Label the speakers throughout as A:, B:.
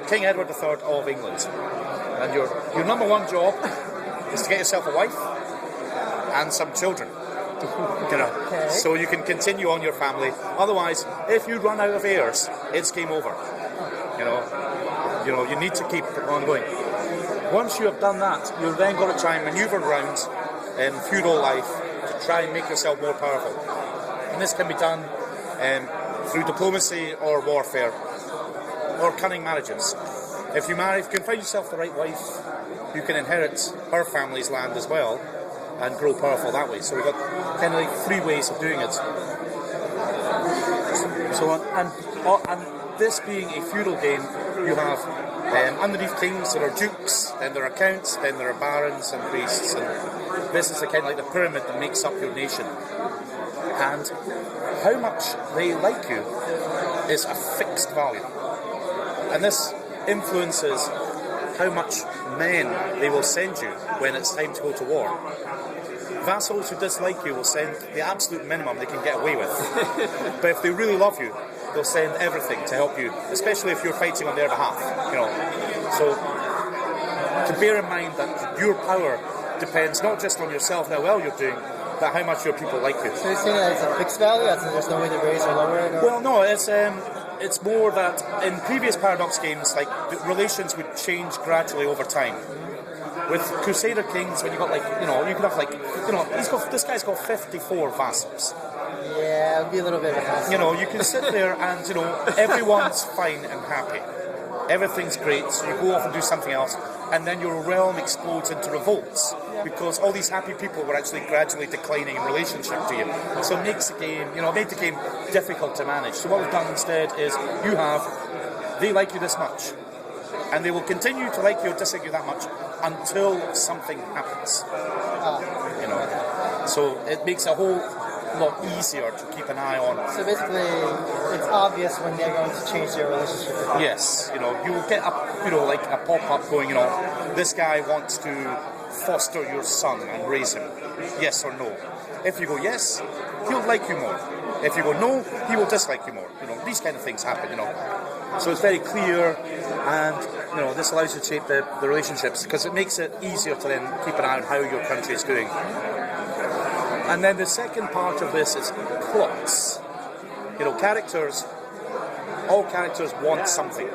A: King Edward III of England, and your number one job is to get yourself a wife and some children.
B: Okay.
A: So you can continue on your family. Otherwise, if you run out of heirs, it's game over. You need to keep it on going. Once you have done that, you're then going to try and maneuver around in feudal life to try and make yourself more powerful. And this can be done through diplomacy or warfare or cunning marriages. If you can find yourself the right wife, you can inherit her family's land as well and grow powerful that way. So we've got kind of like 3 ways of doing it. So and this being a feudal game, you have underneath kings there are dukes, then there are counts, then there are barons and priests, and this is the kind of like the pyramid that makes up your nation. And how much they like you is a fixed value, and this influences how much men they will send you when it's time to go to war. Vassals who dislike you will send the absolute minimum they can get away with. But if they really love you, they'll send everything to help you, especially if you're fighting on their behalf. So to bear in mind that your power depends not just on yourself, how well you're doing, but how much your people like you.
B: So you're saying that it's a fixed value? There's no way to raise or lower it? Or?
A: Well, no, it's more that in previous Paradox games, like, the relations would change gradually over time. With Crusader Kings, when you got you could have this guy's got 54 vassals.
B: Yeah, it would be a little bit of a hassle.
A: You can sit there and, everyone's fine and happy. Everything's great, so you go off and do something else, and then your realm explodes into revolts, because all these happy people were actually gradually declining in relationship to you. So it makes the game, made the game difficult to manage. So what we've done instead is they like you this much, and they will continue to like you or dislike you that much until something happens. So it makes a whole lot easier to keep an eye on.
B: So basically, it's obvious when they're going to change their relationship with you.
A: Yes, you will get a pop-up going, this guy wants to foster your son and raise him, yes or no. If you go yes, he'll like you more. If you go no, he will dislike you more. These kind of things happen, So it's very clear, and this allows you to shape the relationships, because it makes it easier to then keep an eye on how your country is doing. And then the second part of this is plots. All characters want something.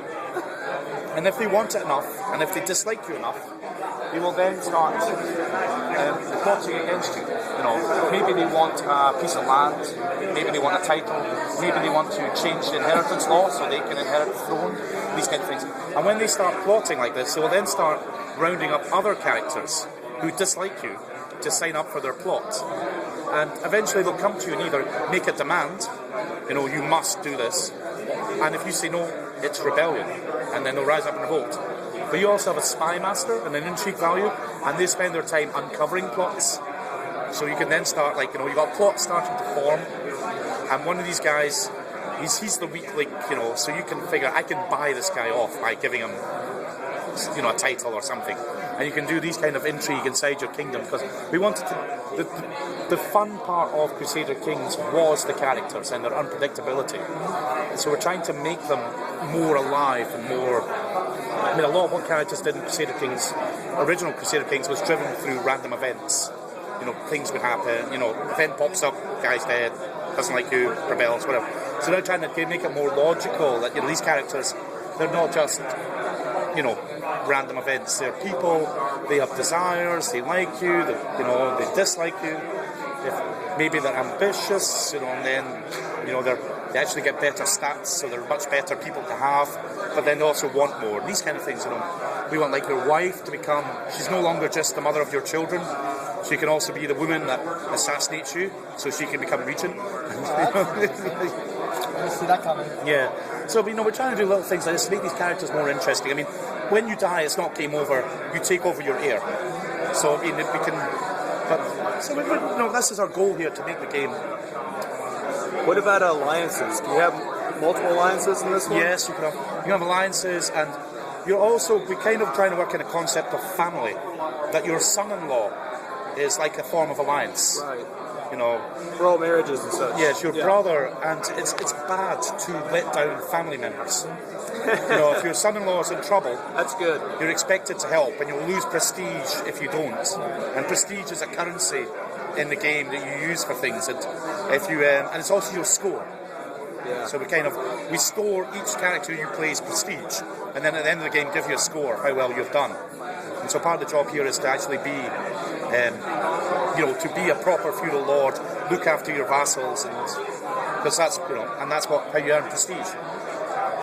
A: And if they want it enough, and if they dislike you enough, they will then start plotting against you. Maybe they want a piece of land, maybe they want a title, maybe they want to change the inheritance law so they can inherit the throne, these kind of things. And when they start plotting like this, they will then start rounding up other characters who dislike you to sign up for their plot. And eventually they'll come to you and either make a demand, you must do this, and if you say no, it's rebellion, and then they'll rise up and revolt. But you also have a spy master and an intrigue value, and they spend their time uncovering plots. So you can then start, you've got plots starting to form, and one of these guys, he's the weak link, so you can figure, I can buy this guy off by giving him, a title or something. And you can do these kind of intrigue inside your kingdom, because we wanted to... The fun part of Crusader Kings was the characters and their unpredictability. And so we're trying to make them more alive and more... a lot of what characters did in original Crusader Kings was driven through random events. Things would happen, event pops up, guy's dead, doesn't like you, rebels, whatever. So they're trying to make it more logical that, these characters, they're not just, random events. They're people, they have desires, they like you, they dislike you. Maybe they're ambitious, and then, they actually get better stats, so they're much better people to have, but then they also want more. These kind of things, We want, your wife to become, she's no longer just the mother of your children, she can also be the woman that assassinates you, so she can become regent.
B: I see that coming.
A: Yeah. So, we're trying to do little things like this to make these characters more interesting. When you die, it's not game over, you take over your heir. So, we can... this is our goal here, to make the game.
C: What about alliances? Do you have multiple alliances in this one?
A: Yes, you can have alliances, and we're kind of trying to work in a concept of family, that your son-in-law is like a form of alliance.
C: Right.
A: you know,
C: Pro marriages and such.
A: yeah, it's your brother, and it's bad to let down family members. You know, if your son-in-law is in trouble,
C: That's good.
A: you're expected to help, and you'll lose prestige if you don't. And prestige is a currency in the game that you use for things, and if you and it's also your score.
C: Yeah.
A: So we score each character you play's prestige, and then at the end of the game give you a score how well you've done. And so part of the job here is to actually be, to be a proper feudal lord, look after your vassals, and because that's how you earn prestige.